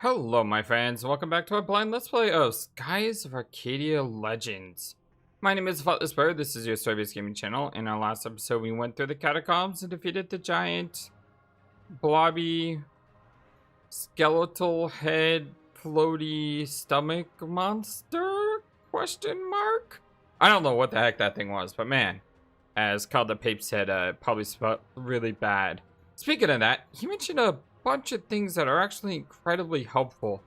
Hello my friends, welcome back to a blind let's play of Skies of Arcadia Legends. My name is Flightless, this is your story-based gaming channel. In our last episode we went through the catacombs and defeated the giant, blobby, skeletal head, floaty stomach monster? Question mark? I don't know what the heck that thing was, but man, as DePaepe said, probably smelled really bad. Speaking of that, he mentioned a bunch of things that are actually incredibly helpful.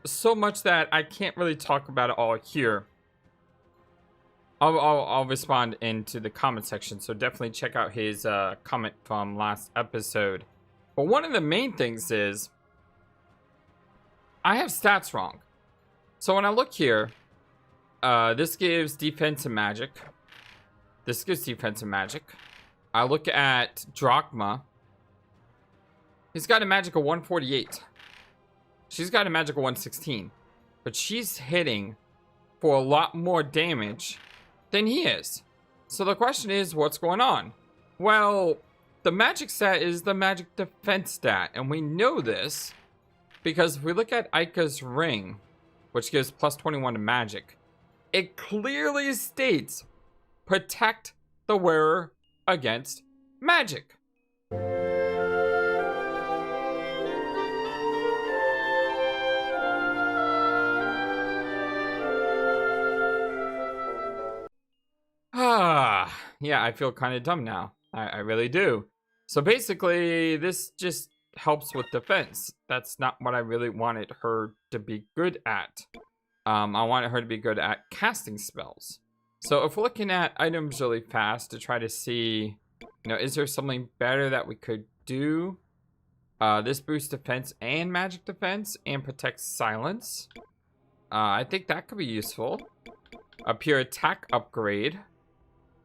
So much that I can't really talk about it all here. I'll respond into the comment section, so definitely check out his comment from last episode. But one of the main things is I have stats wrong. So when I look here, this gives defense and magic. This gives defense and magic. I look at Drachma. He's got a magical 148. She's got a magical 116. But she's hitting for a lot more damage than he is. So the question is, what's going on? Well, the magic stat is the magic defense stat. And we know this because if we look at Aika's ring, which gives plus 21 to magic, it clearly states protect the wearer against magic. Yeah, I feel kind of dumb now. I really do. So basically, this just helps with defense. That's not what I really wanted her to be good at. I wanted her to be good at casting spells. So if we're looking at items really fast to try to see, is there something better that we could do? This boosts defense and magic defense and protects silence. I think that could be useful. A pure attack upgrade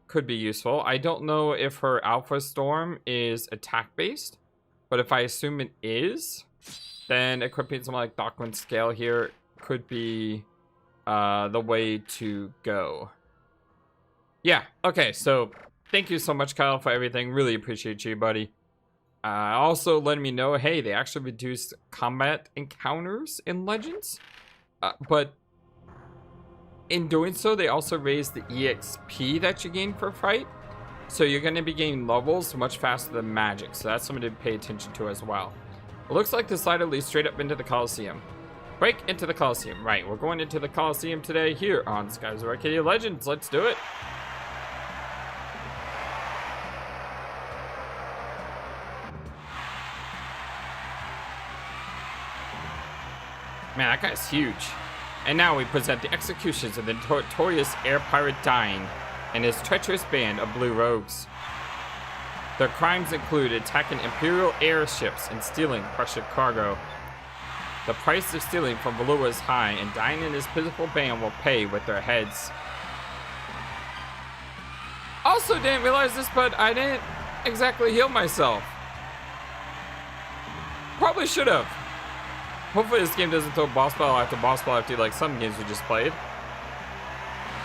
could be useful. I don't know if her Alpha Storm is attack based, but if I assume it is, then equipping something like Dockland Scale here could be the way to go. Yeah, okay, so thank you so much, Kyle, for everything. Really appreciate you, buddy. Also letting me know, hey, they actually reduced combat encounters in Legends, but in doing so, they also raised the EXP that you gain for fight. So you're going to be gaining levels much faster than magic. So that's something to pay attention to as well. It looks like the slider leads straight up into the Coliseum. Break into the Coliseum. Right, we're going into the Coliseum today here on Skies of Arcadia Legends. Let's do it. Man, that guy's huge. And now we present the executions of the notorious air pirate Dying and his treacherous band of blue rogues. Their crimes include attacking Imperial airships and stealing Prussian cargo. The price of stealing from Valua is high, and Dying and his pitiful band will pay with their heads. Also didn't realize this, but I didn't exactly heal myself. Probably should have. Hopefully this game doesn't throw boss battle after like some games we just played.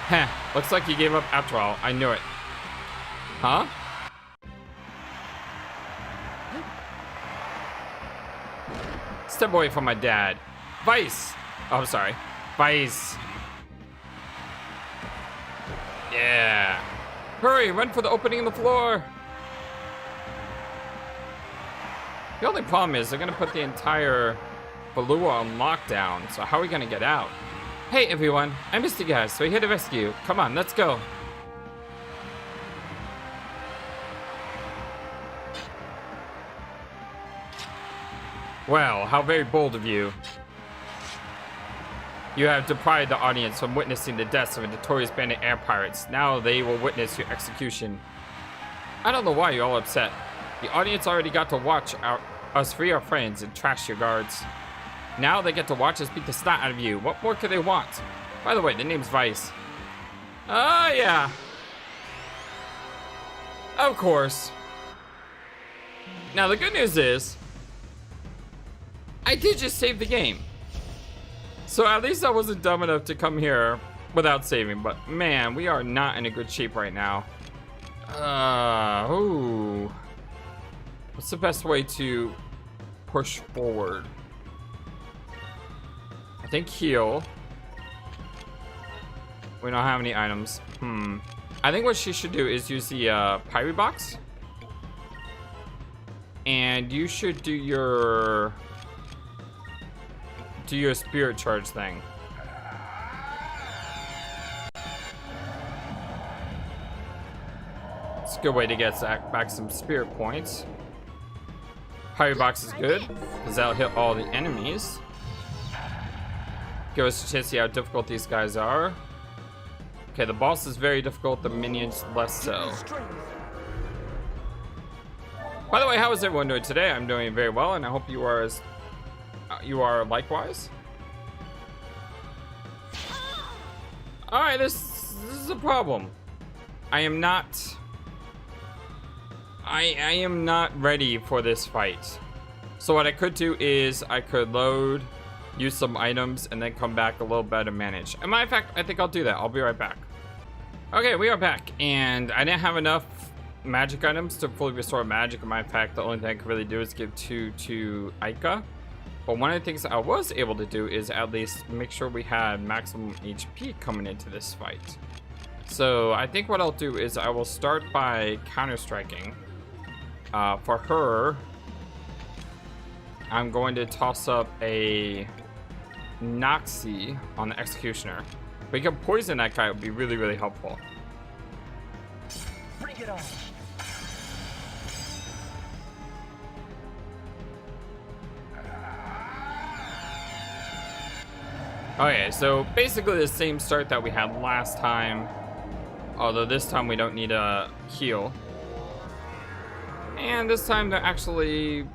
Heh, looks like you gave up after all. I knew it. Huh? Step away from my dad. Vice! Oh, I'm sorry. Vice. Yeah. Hurry, run for the opening in the floor. The only problem is they're gonna put the entire Valua on lockdown, so how are we gonna get out? Hey everyone, I missed you guys, so we're here to rescue you. Come on, let's go. Well, how very bold of you. You have deprived the audience from witnessing the deaths of a notorious band of air pirates. Now they will witness your execution. I don't know why you're all upset. The audience already got to watch us free our friends and trash your guards. Now they get to watch us beat the snot out of you. What more could they want? By the way, the name's Vice. Oh, yeah. Of course. Now, the good news is, I did just save the game. So at least I wasn't dumb enough to come here without saving. But man, we are not in a good shape right now. Ooh. What's the best way to push forward? I think heal. We don't have any items. I think what she should do is use the Pyri Box. And you should do your spirit charge thing. It's a good way to get back some spirit points. Pyri Box is good because that'll hit all the enemies. Give us a chance to see how difficult these guys are. Okay, the boss is very difficult, the minions less so. By the way, how is everyone doing today? I'm doing very well, and I hope you are likewise. All right, this is a problem. I am not ready for this fight. So what I could do is I could load, use some items, and then come back a little better managed. As a matter of fact, I think I'll do that. I'll be right back. Okay, we are back, and I didn't have enough magic items to fully restore magic. As a matter of fact, the only thing I could really do is give 2 to Aika. But one of the things I was able to do is at least make sure we had maximum HP coming into this fight. So I think what I'll do is I will start by counter-striking. For her, I'm going to toss up a Noxie on the Executioner. If we can poison that guy, it would be really, really helpful. Bring it on. Okay, so basically the same start that we had last time, although this time we don't need a heal. And this time they're actually...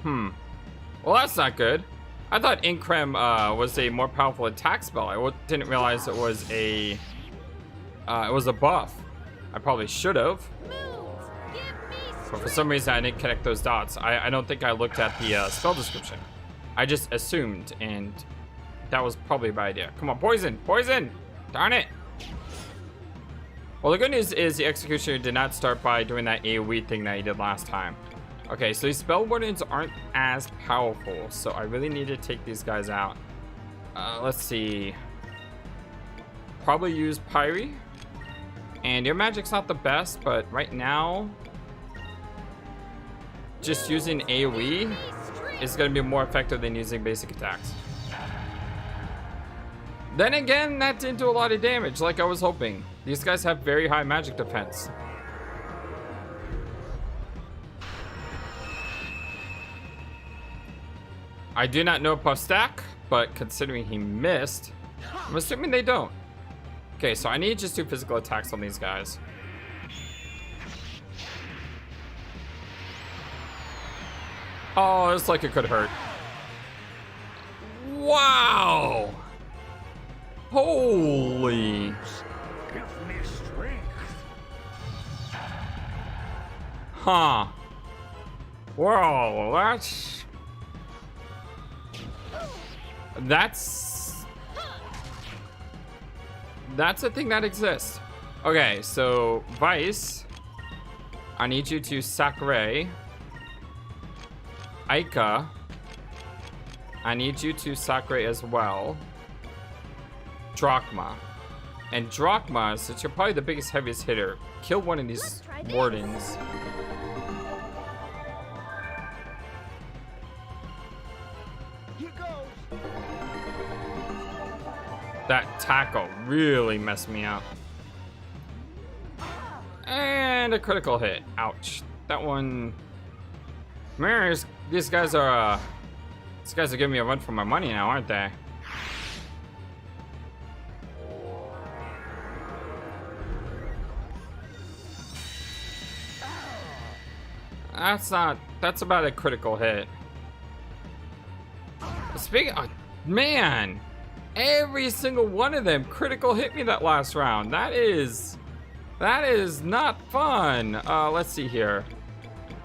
Well, that's not good. I thought Increm was a more powerful attack spell. I didn't realize it was a buff. I probably should have. But for some reason I didn't connect those dots. I don't think I looked at the spell description. I just assumed, and that was probably a bad idea. Come on, poison! Poison! Darn it! Well, the good news is the Executioner did not start by doing that AoE thing that he did last time. Okay, so these spell wardens aren't as powerful, so I really need to take these guys out. Let's see. Probably use Pyri. And your magic's not the best, but right now, just using AoE is going to be more effective than using basic attacks. Then again, that didn't do a lot of damage like I was hoping. These guys have very high magic defense. I do not know Puff Stack, but considering he missed, I'm assuming they don't. Okay, so I need to just do physical attacks on these guys. Oh, looks like it could hurt. Wow! Holy! Give me strength. Huh. Whoa, that's a thing that exists. Okay, so Vice, I need you to Sakurai. Aika, I need you to Sakurai as well. Drachma. And Drachma, since you're probably the biggest, heaviest hitter, kill one of these wardens. Here goes. That tackle really messed me up. And a critical hit. Ouch. That one... Man, these guys are giving me a run for my money now, aren't they? That's about a critical hit. Speaking of, man, every single one of them critical hit me that last round. That is not fun. Let's see here.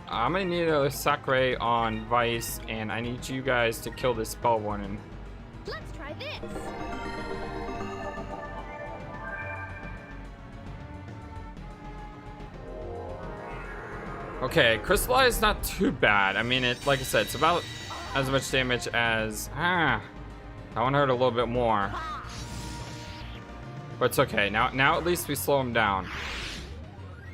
I'm gonna need a Sakurai on Vice, and I need you guys to kill this spell warning. Let's try this. Okay, Crystallize is not too bad. I mean, like I said, it's about as much damage as... that one hurt a little bit more. But it's okay. Now at least we slow him down.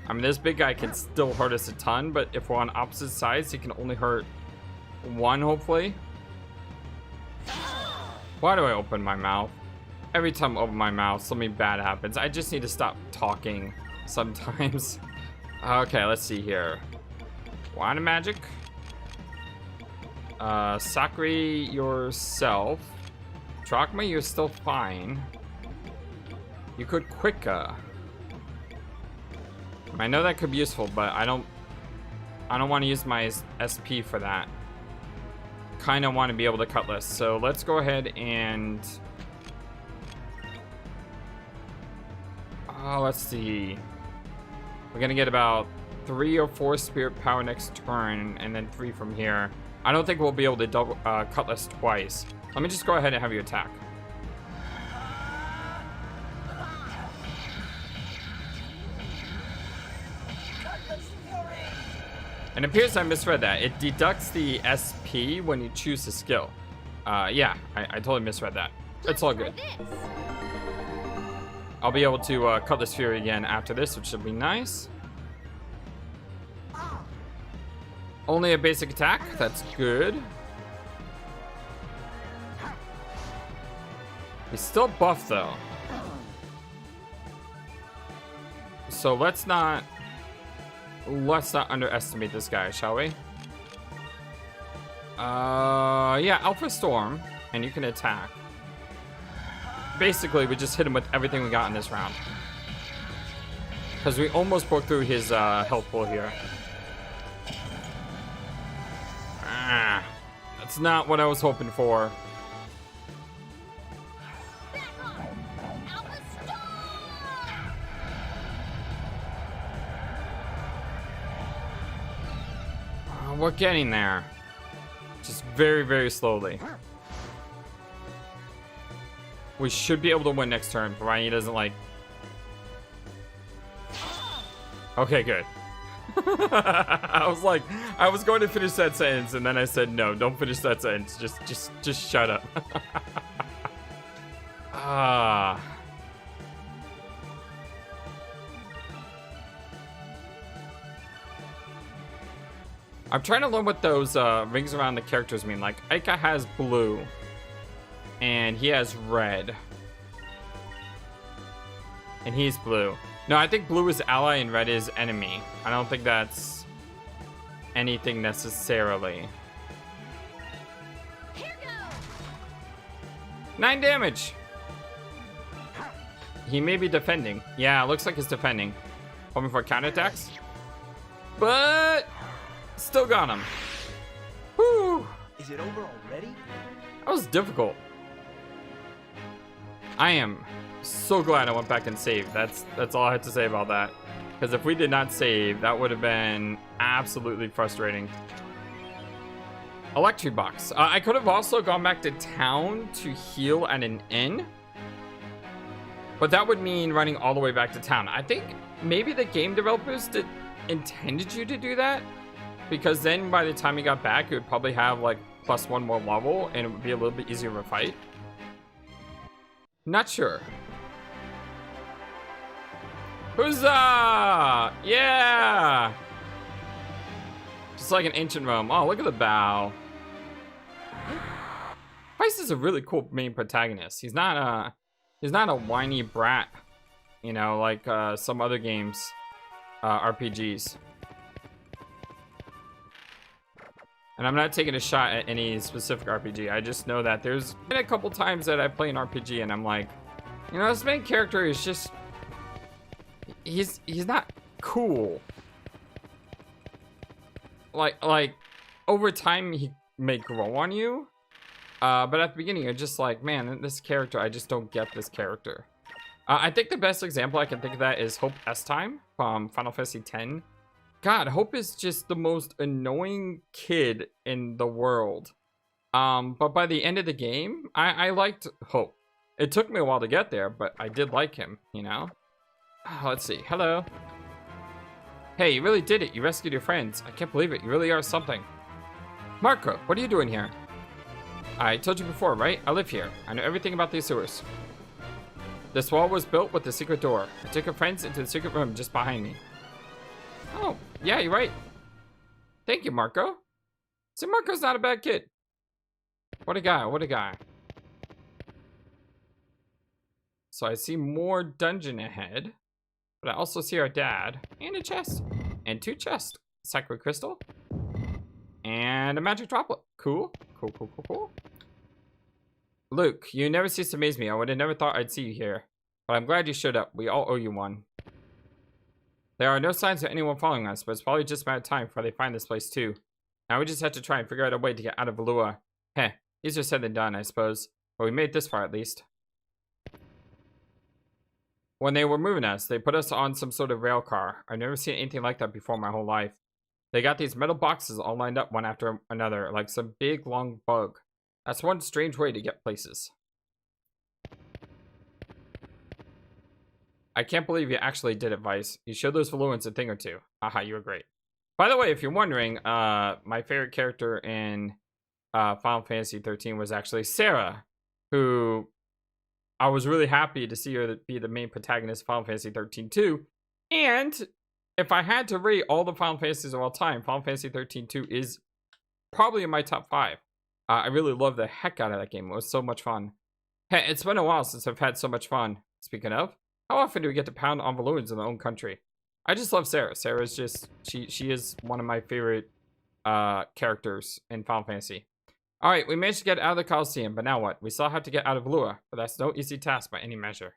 I mean, this big guy can still hurt us a ton, but if we're on opposite sides, he can only hurt one, hopefully. Why do I open my mouth? Every time I open my mouth, something bad happens. I just need to stop talking sometimes. Okay, let's see here. Wand of Magic. Sakura yourself. Drachma, you're still fine. You could Quicka. I know that could be useful, but I don't want to use my SP for that. Kind of want to be able to Cutlass. So let's go ahead and... let's see. We're going to get about 3 or 4 Spirit Power next turn, and then 3 from here. I don't think we'll be able to double Cutlass twice. Let me just go ahead and have you attack. And it appears I misread that. It deducts the SP when you choose a skill. Yeah, I totally misread that. It's all good. I'll be able to Cutlass Fury again after this, which should be nice. Only a basic attack. That's good. He's still buffed, though. So let's not underestimate this guy, shall we? Yeah, Alpha Storm, and you can attack. Basically, we just hit him with everything we got in this round. Because we almost broke through his health pool here. That's not what I was hoping for. We're getting there. Just very, very slowly. We should be able to win next turn, providing he doesn't like... Okay, good. I was like, I was going to finish that sentence, and then I said, no, don't finish that sentence. Just shut up. I'm trying to learn what those rings around the characters mean. Like, Aika has blue, and he has red, and he's blue. No, I think blue is ally and red is enemy. I don't think that's anything necessarily. Here goes. 9 damage. He may be defending. Yeah, it looks like he's defending. Hoping for counterattacks. But still got him. Whew. Is it over already? That was difficult. I am so glad I went back and saved. That's all I had to say about that. Because if we did not save, that would have been absolutely frustrating. Electric Box. I could have also gone back to town to heal at an inn. But that would mean running all the way back to town. I think maybe the game developers intended you to do that. Because then by the time you got back, you would probably have like +1 more level. And it would be a little bit easier of a fight. Not sure. Huzzah! Yeah! Just like an ancient Rome. Oh, look at the bow. Feist is a really cool main protagonist. He's not a whiny brat, you know, like some other games, RPGs. And I'm not taking a shot at any specific RPG. I just know that there's been a couple times that I play an RPG and I'm like, you know, this main character is just, he's not cool. Like over time he may grow on you, but at the beginning you're just like, man, this character, I just don't get this character. I think the best example I can think of that is Hope S-Time from Final Fantasy X. God, Hope is just the most annoying kid in the world. But by the end of the game, I liked Hope. It took me a while to get there, but I did like him, you know? Let's see. Hello. Hey, you really did it. You rescued your friends. I can't believe it. You really are something. Marco, what are you doing here? I told you before, right? I live here. I know everything about these sewers. This wall was built with a secret door. I took your friends into the secret room just behind me. Oh, yeah, you're right. Thank you, Marco. See, Marco's not a bad kid. What a guy, what a guy. So I see more dungeon ahead. But I also see our dad. And a chest. And 2 chests. Sacred crystal. And a magic droplet. Cool. Cool, cool, cool, cool. Luke, you never cease to amaze me. I would have never thought I'd see you here. But I'm glad you showed up. We all owe you one. There are no signs of anyone following us, but it's probably just a matter of time before they find this place too. Now we just have to try and figure out a way to get out of Valua. Heh, easier said than done, I suppose. But we made it this far at least. When they were moving us, they put us on some sort of rail car. I've never seen anything like that before in my whole life. They got these metal boxes all lined up one after another, like some big long bug. That's one strange way to get places. I can't believe you actually did it, Vice. You showed those Valuans a thing or two. Haha, you were great. By the way, if you're wondering, my favorite character in Final Fantasy 13 was actually Sarah, who I was really happy to see her be the main protagonist of Final Fantasy 13 too. And if I had to rate all the Final Fantasies of all time, Final Fantasy 13 2 is probably in my top 5. I really love the heck out of that game. It was so much fun. Hey, it's been a while since I've had so much fun. Speaking of, how often do we get to pound on balloons in our own country? I just love Sarah. Sarah's just, she is one of my favorite characters in Final Fantasy. Alright, we managed to get out of the Coliseum, but now what? We still have to get out of Lua, but that's no easy task by any measure.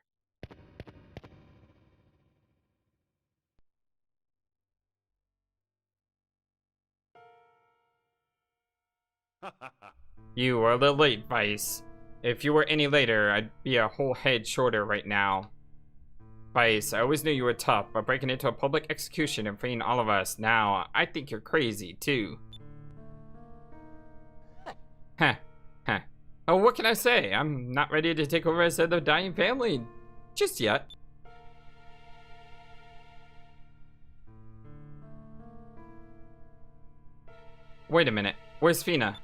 You were a little late, Vice. If you were any later, I'd be a whole head shorter right now. Vice, I always knew you were tough, but breaking into a public execution and freeing all of us, now, I think you're crazy, too. Heh, heh. Oh, what can I say? I'm not ready to take over as head of the dying family just yet. Wait a minute, where's Fina?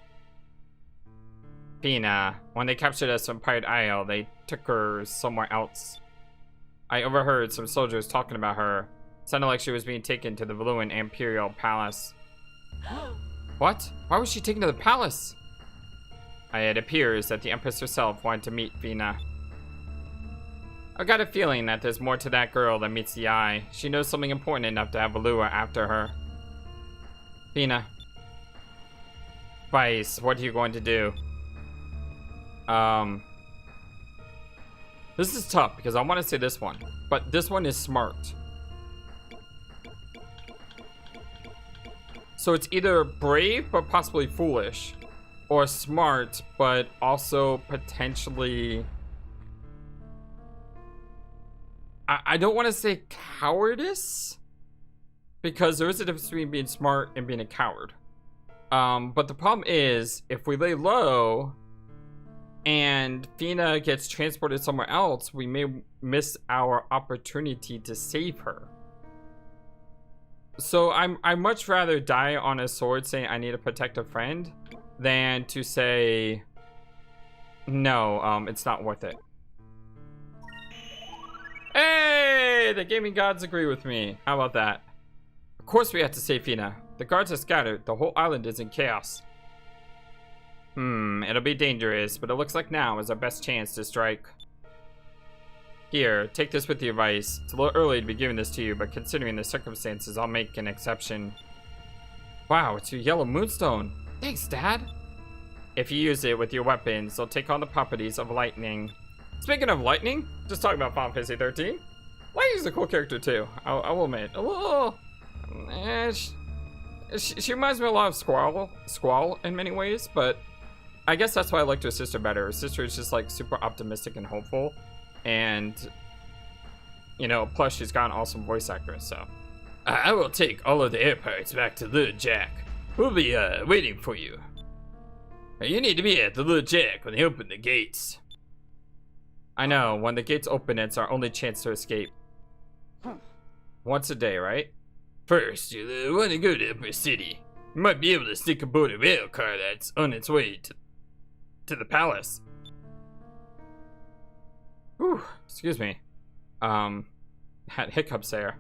Fina, when they captured us from Pirate Isle, they took her somewhere else. I overheard some soldiers talking about her. Sounded like she was being taken to the Valuan Imperial Palace. What? Why was she taken to the palace? It appears that the Empress herself wanted to meet Fina. I got a feeling that there's more to that girl than meets the eye. She knows something important enough to have Valua after her. Fina. Vice, what are you going to do? This is tough because I want to say this one, but this one is smart. So it's either brave but possibly foolish, or smart but also potentially... I don't want to say cowardice, because there is a difference between being smart and being a coward. But the problem is, if we lay low and Fina gets transported somewhere else, we may miss our opportunity to save her. So I'd much rather die on a sword saying I need to protect a friend than to say no, it's not worth it. Hey, the gaming gods agree with me. How about that? Of course we have to save Fina. The guards are scattered. The whole island is in chaos. It'll be dangerous, but it looks like now is our best chance to strike. Here, take this with you, Vice. It's a little early to be giving this to you, but considering the circumstances, I'll make an exception. Wow, it's your yellow moonstone. Thanks, Dad. If you use it with your weapons, they'll take on the properties of lightning. Speaking of lightning, just talking about Final Fantasy 13. Lightning's a cool character too, I will admit. A little... she reminds me a lot of Squall in many ways, but I guess that's why I liked her sister better. Her sister is just like super optimistic and hopeful, and you know, plus she's got an awesome voice actress. So I will take all of the air pirates back to Little Jack. We'll be waiting for you. You need to be at the Little Jack when they open the gates. I know, when the gates open, it's our only chance to escape. Once a day, right? First, you'll want to go to Upper City. You might be able to sneak aboard a rail car that's on its way to the palace. Whew, excuse me. Had hiccups there.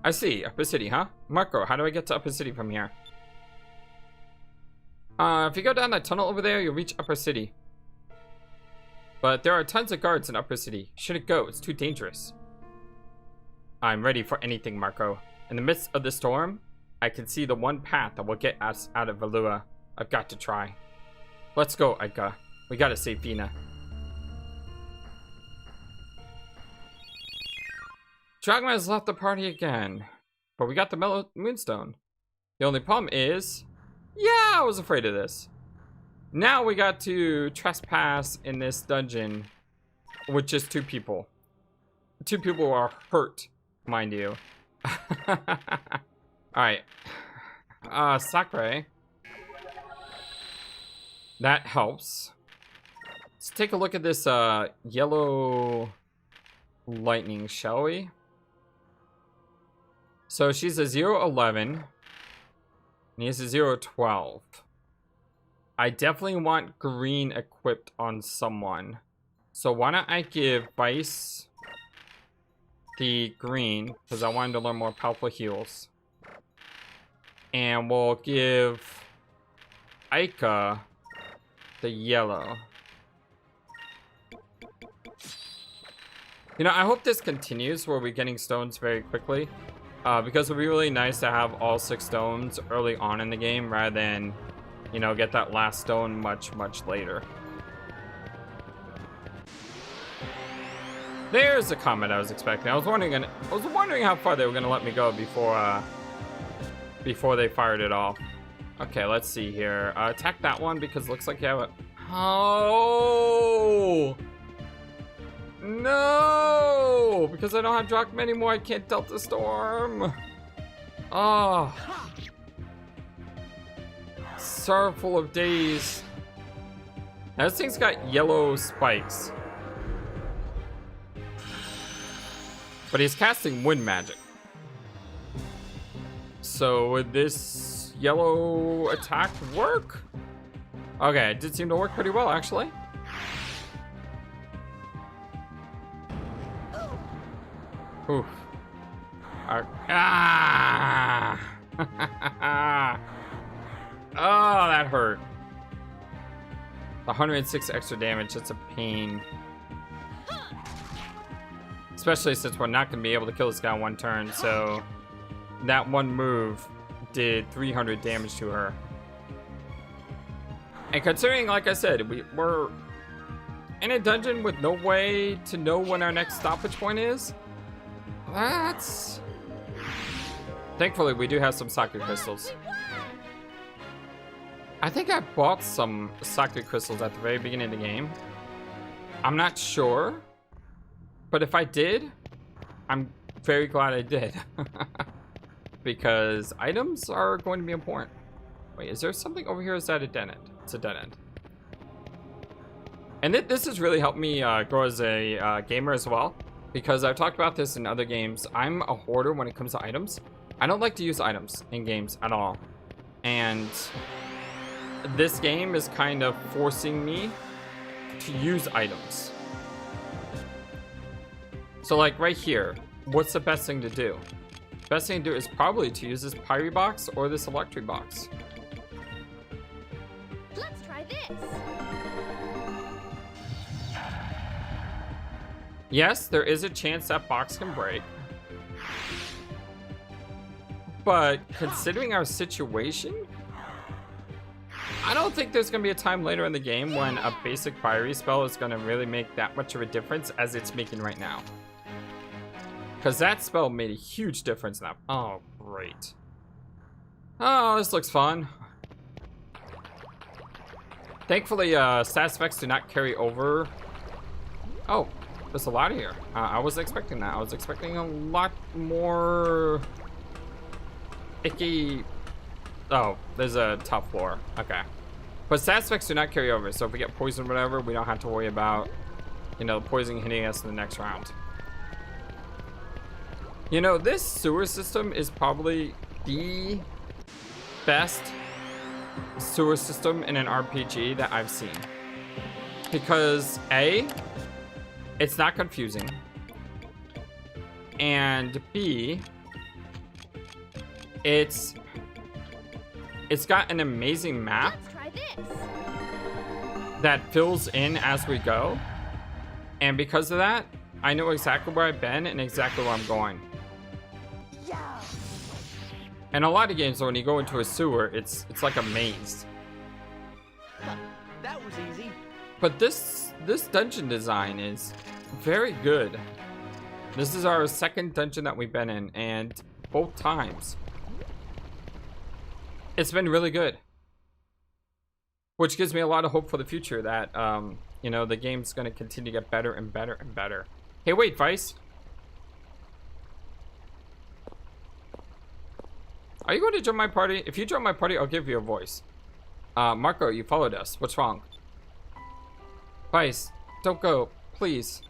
I see, Upper City, huh? Marco, how do I get to Upper City from here? If you go down that tunnel over there, you'll reach Upper City. But there are tons of guards in Upper City. Shouldn't go, it's too dangerous. I'm ready for anything, Marco. In the midst of the storm, I can see the one path that will get us out of Valua. I've got to try. Let's go, Aika. We gotta save Fina. Dragon has left the party again. But we got the Moonstone. The only problem is... Yeah, I was afraid of this. Now we got to trespass in this dungeon with just 2 people. 2 people are hurt, mind you. Alright. Sakurai. That helps. Let's take a look at this yellow lightning, shall we? So she's a 0-11. And he's a 0-12. I definitely want green equipped on someone. So why don't I give Vice the green, because I wanted to learn more powerful heals. And we'll give Aika the yellow. You know, I hope this continues where we're getting stones very quickly. Because it would be really nice to have all 6 stones early on in the game rather than, you know, get that last stone much, much later. There's a comment I was expecting. I was wondering how far they were gonna let me go before they fired it off. Okay, let's see here. Attack that one because it looks like you have a... Oh! No! Because I don't have Drachma anymore, I can't Delta Storm. Oh. Sorrowful of days. Now, this thing's got yellow spikes. But he's casting wind magic. So would this yellow attack work? Okay, it did seem to work pretty well, actually. Oof. Ah! Oh, that hurt. 106 extra damage, that's a pain. Especially since we're not going to be able to kill this guy in 1 turn, so that one move did 300 damage to her. And considering, like I said, we're in a dungeon with no way to know when our next stoppage point is, that's... Thankfully, we do have some Sakura crystals. I think I bought some Sakura crystals at the very beginning of the game. I'm not sure. But if I did, I'm very glad I did. Because items are going to be important. Wait, is there something over here? Is that a dead end? It's a dead end. And this has really helped me grow as a gamer as well. Because I've talked about this in other games. I'm a hoarder when it comes to items. I don't like to use items in games at all. And this game is kind of forcing me to use items. So like right here, what's the best thing to do? Best thing to do is probably to use this Pyri Box or this Electric Box. Let's try this. Yes, there is a chance that box can break. But considering our situation, I don't think there's going to be a time later in the game when a basic Pyri spell is going to really make that much of a difference as it's making right now. Because that spell made a huge difference now. Oh, great. Oh, this looks fun. Thankfully, status effects do not carry over. Oh, there's a lot here. I wasn't expecting that. I was expecting a lot more icky. Oh, there's a top floor. Okay. But status effects do not carry over. So if we get poisoned or whatever, we don't have to worry about, you know, poison hitting us in the next round. You know, this sewer system is probably the best sewer system in an RPG that I've seen. Because A, it's not confusing. And B, it's got an amazing map Let's try this. that fills in as we go. And because of that, I know exactly where I've been and exactly where I'm going. And a lot of games, when you go into a sewer, it's like a maze. That was easy. But this dungeon design is very good. This is our second dungeon that we've been in, and both times it's been really good. Which gives me a lot of hope for the future that, you know, the game's going to continue to get better and better and better. Hey, wait, Vice. Are you going to join my party? If you join my party, I'll give you a voice. Marco, you followed us. What's wrong? Vice, don't go, please.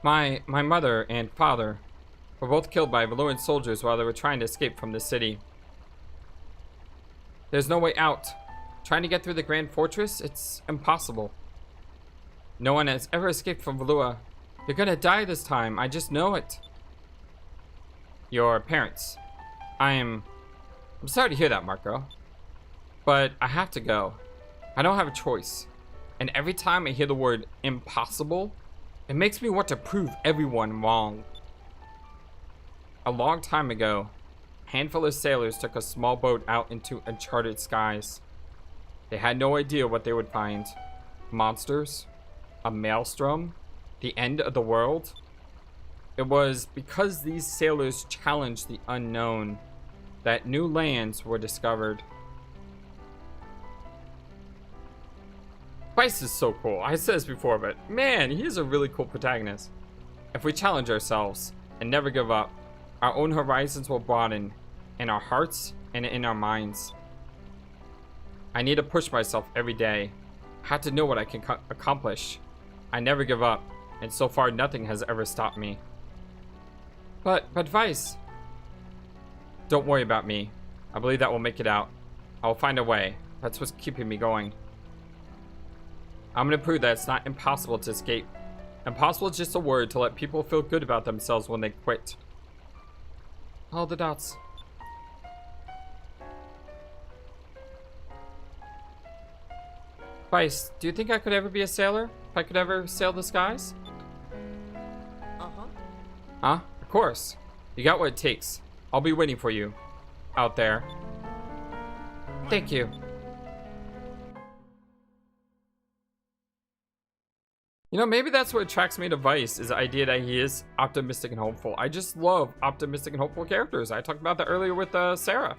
My mother and father were both killed by Valuan soldiers while they were trying to escape from the city. There's no way out. Trying to get through the Grand Fortress, it's impossible. No one has ever escaped from Valua. You're gonna die this time, I just know it. Your parents. I'm sorry to hear that, Marco. But I have to go. I don't have a choice. And every time I hear the word impossible, it makes me want to prove everyone wrong. A long time ago, a handful of sailors took a small boat out into uncharted skies. They had no idea what they would find. Monsters, a maelstrom, the end of the world. It was because these sailors challenged the unknown that new lands were discovered. Vice is so cool. I said this before, but man, he's a really cool protagonist. If we challenge ourselves and never give up, our own horizons will broaden in our hearts and in our minds. I need to push myself every day. I have to know what I can accomplish. I never give up, and so far nothing has ever stopped me. But Vice, don't worry about me. I believe that we'll make it out. I will find a way. That's what's keeping me going. I'm gonna prove that it's not impossible to escape. Impossible is just a word to let people feel good about themselves when they quit. All the dots. Vice, do you think I could ever be a sailor? If I could ever sail the skies? Huh? Of course. You got what it takes. I'll be waiting for you. Out there. Thank you. You know, maybe that's what attracts me to Vice, is the idea that he is optimistic and hopeful. I just love optimistic and hopeful characters. I talked about that earlier with Sarah.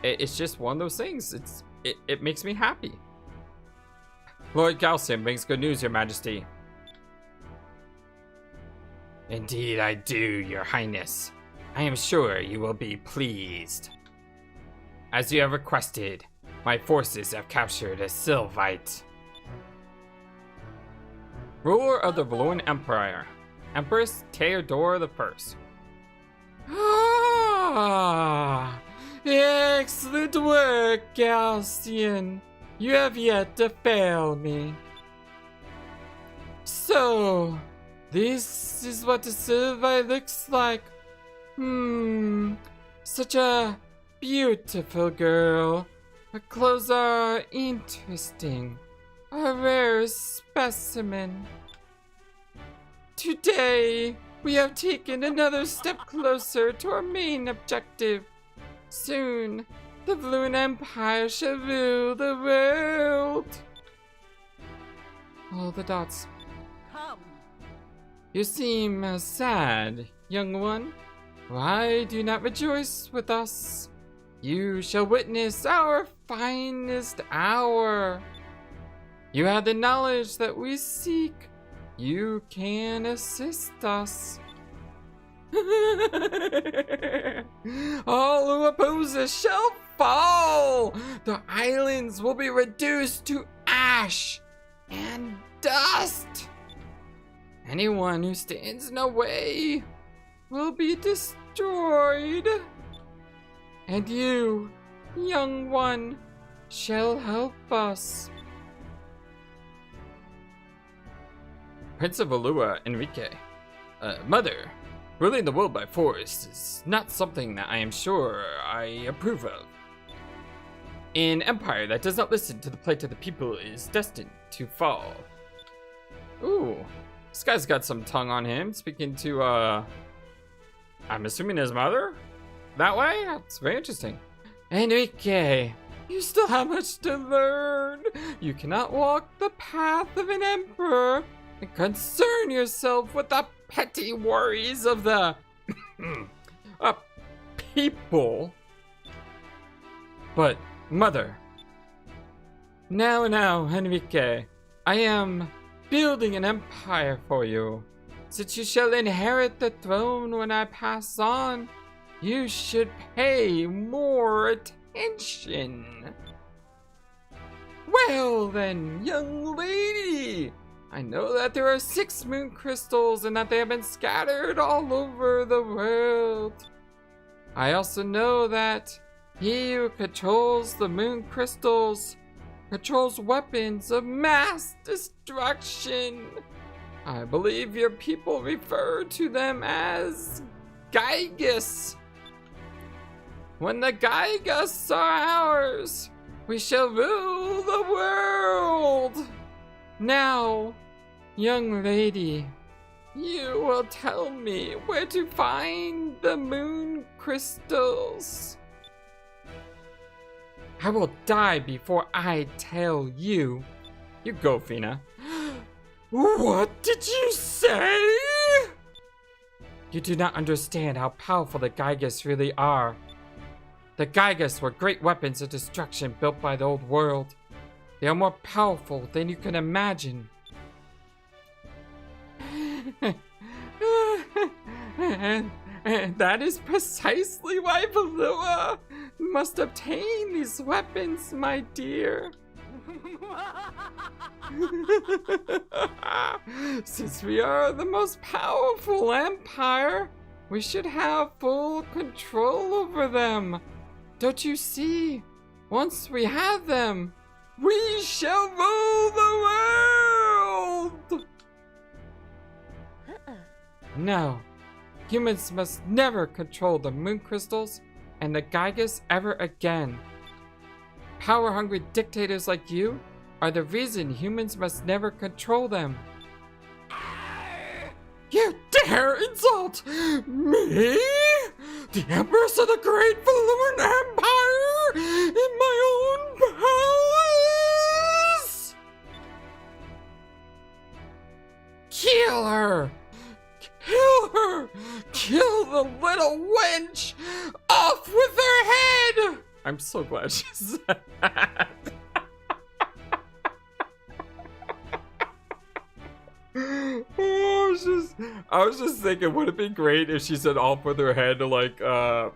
It's just one of those things. It makes me happy. Lord Galsian brings good news, Your Majesty. Indeed I do, Your Highness. I am sure you will be pleased. As you have requested, my forces have captured a Sylvite. Ruler of the Valuan Empire, Empress Theodora I. Ah, excellent work, Galsian. You have yet to fail me. So, this is what a Sylvite looks like. Such a beautiful girl. Her clothes are interesting. A rare specimen. Today, we have taken another step closer to our main objective. Soon, the Valuan Empire shall rule the world. All the dots. Come. You seem sad, young one. Why do you not rejoice with us? You shall witness our finest hour. You have the knowledge that we seek. You can assist us. All who oppose us shall fall. The islands will be reduced to ash and dust. Anyone who stands in our way will be destroyed. And you, young one, shall help us. Prince of Alua, Enrique. Mother, ruling the world by force is not something that I am sure I approve of. An empire that does not listen to the plight of the people is destined to fall. Ooh, this guy's got some tongue on him, speaking to, I'm assuming his mother? That way? That's very interesting. Enrique, you still have much to learn. You cannot walk the path of an emperor and concern yourself with the petty worries of the people. But, mother, now, Enrique, I am building an empire for you. Since you shall inherit the throne when I pass on, you should pay more attention. Well then, young lady, I know that there are 6 moon crystals and that they have been scattered all over the world. I also know that he who controls the moon crystals controls weapons of mass destruction. I believe your people refer to them as Gygus. When the Gygus are ours, we shall rule the world. Now, young lady, you will tell me where to find the moon crystals. I will die before I tell you. You go, Fina. What did you say? You do not understand how powerful the Gygus really are. The Gygus were great weapons of destruction built by the old world. They are more powerful than you can imagine. and that is precisely why Valua must obtain these weapons, my dear. Since we are the most powerful empire, we should have full control over them. Don't you see? Once we have them, we shall rule the world! No, humans must never control the moon crystals and the Gygus ever again. Power-hungry dictators like you are the reason humans must never control them. You dare insult me? The Empress of the Great Valuan Empire in my own palace? Kill her! Kill her! Kill the little wench! Off with her head! I'm so glad she said that. I was just thinking, would it be great if she said off with her head like the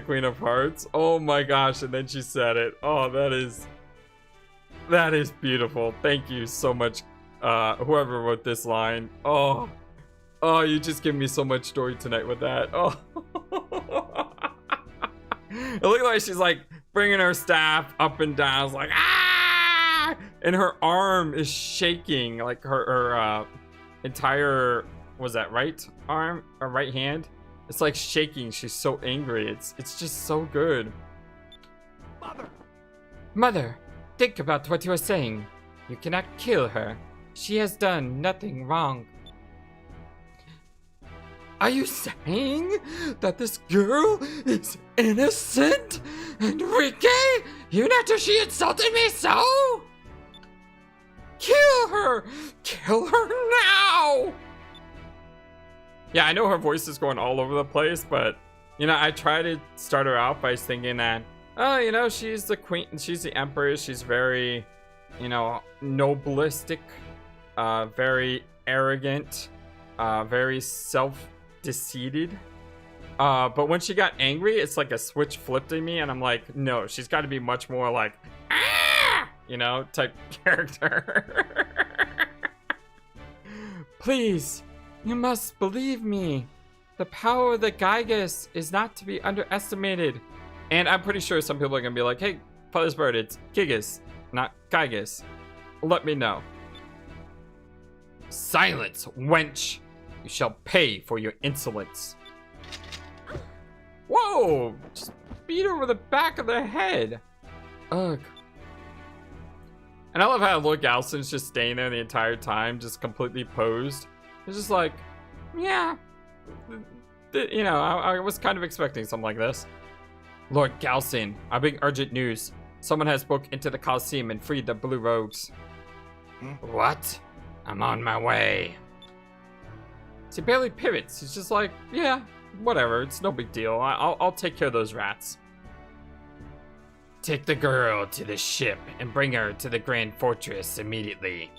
Queen of Hearts? Oh my gosh, and then she said it. Oh, that is beautiful. Thank you so much, whoever wrote this line. Oh, you just give me so much joy tonight with that. Oh. It looked like she's like bringing her staff up and down. It's like, ah! And her arm is shaking, like her entire, was that right arm or right hand? It's like shaking. She's so angry. It's just so good. Mother, think about what you are saying. You cannot kill her. She has done nothing wrong. Are you saying that this girl is innocent? Enrique? Even after she insulted me so? Kill her! Kill her now! Yeah, I know her voice is going all over the place, but, you know, I try to start her out by thinking that, oh, you know, she's the queen, she's the empress, she's very, you know, nobilistic, very arrogant, very self-deceived. But when she got angry, it's like a switch flipped in me, and I'm like, no, she's got to be much more like, ah! You know, type character. Please, you must believe me. The power of the Gygus is not to be underestimated. And I'm pretty sure some people are going to be like, hey, Flightless Bird, it's Gigas, not Gygus. Let me know. Silence, wench. You shall pay for your insolence. Whoa! Just beat her over the back of the head. Ugh. And I love how Lord Galson's just staying there the entire time, just completely posed. It's just like, yeah. You know, I was kind of expecting something like this. Lord Galson, I bring urgent news. Someone has broke into the Coliseum and freed the Blue Rogues. What? I'm on my way. He barely pivots. He's just like, yeah, whatever. It's no big deal. I'll take care of those rats. Take the girl to the ship and bring her to the Grand Fortress immediately.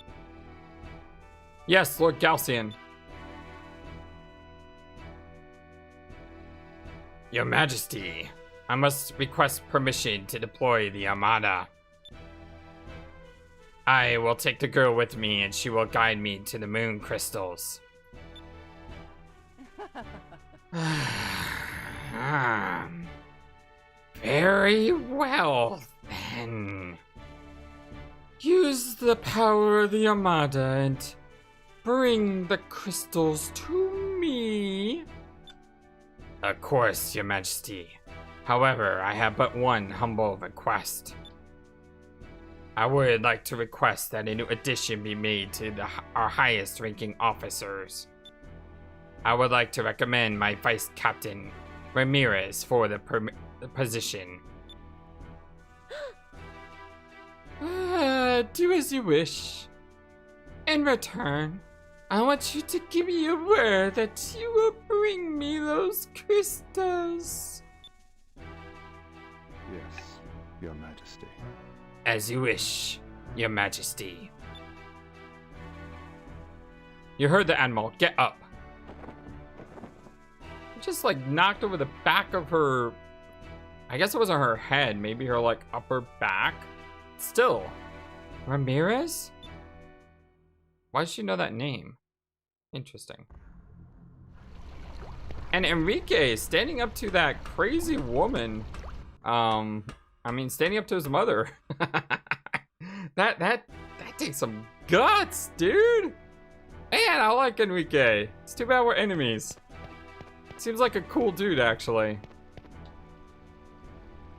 Yes, Lord Galcian. Your Majesty, I must request permission to deploy the Armada. I will take the girl with me and she will guide me to the moon crystals. Very well, then. Use the power of the Armada and bring the crystals to me. Of course, Your Majesty. However, I have but one humble request. I would like to request that a new addition be made to our highest ranking officers. I would like to recommend my Vice Captain, Ramirez, for the position. Do as you wish. In return, I want you to give me a word that you will bring me those crystals. Yes, Your Majesty. As you wish, Your Majesty. You heard the Admiral. Get up. Just like knocked over the back of her. I guess it wasn't her head, maybe her like upper back. Still, Ramirez? Why does she know that name? Interesting. And Enrique standing up to that crazy woman. I mean, standing up to his mother. that takes some guts, dude. Man, I like Enrique. It's too bad we're enemies. Seems like a cool dude, actually.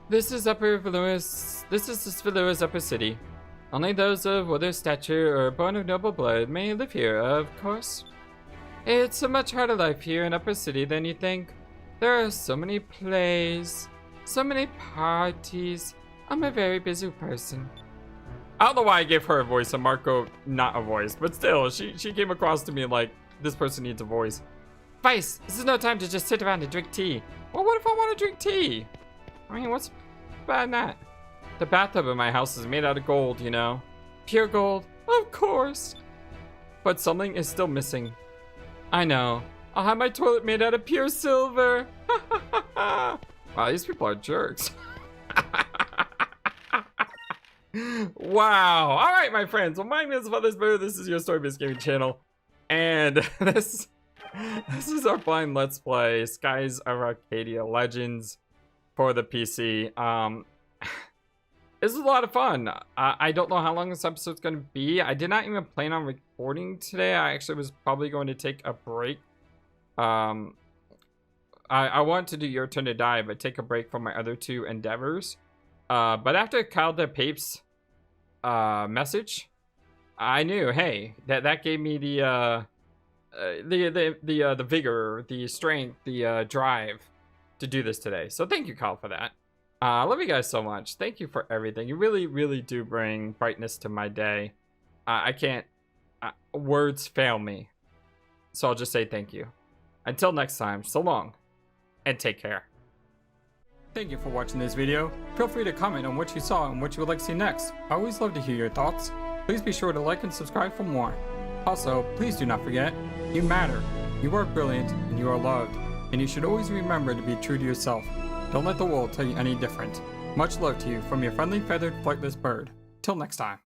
This is Velua's upper city. Only those of whether stature or born of noble blood may live here, of course. It's a much harder life here in Upper City than you think. There are so many plays, so many parties. I'm a very busy person. I don't know why I gave her a voice and Marco not a voice, but still, she came across to me like, this person needs a voice. Vice, this is no time to just sit around and drink tea. Well, what if I want to drink tea? I mean, what's bad in that? The bathtub in my house is made out of gold, you know. Pure gold, of course. But something is still missing. I know. I'll have my toilet made out of pure silver. Wow, these people are jerks. Wow. All right, my friends. Well, my name is Flightless Bird. This is your Story-Based Gaming channel. And this is our blind Let's Play Skies of Arcadia Legends for the PC. This is a lot of fun. I don't know how long this episode's going to be. I did not even plan on recording today. I actually was probably going to take a break. I want to do Your Turn to Die, but take a break from my other two endeavors. But after Kyle DePape's message, I knew, hey, that gave me the vigor, the strength, the drive to do this today. So thank you, Kyle, for that. I love you guys so much. Thank you for everything. You really, really do bring brightness to my day. I can't, words fail me. So I'll just say thank you. Until next time, so long, and take care. Thank you for watching this video. Feel free to comment on what you saw and what you would like to see next. I always love to hear your thoughts. Please be sure to like and subscribe for more. Also, please do not forget, you matter. You are brilliant and you are loved. And you should always remember to be true to yourself. Don't let the world tell you any different. Much love to you from your friendly feathered flightless bird. Till next time.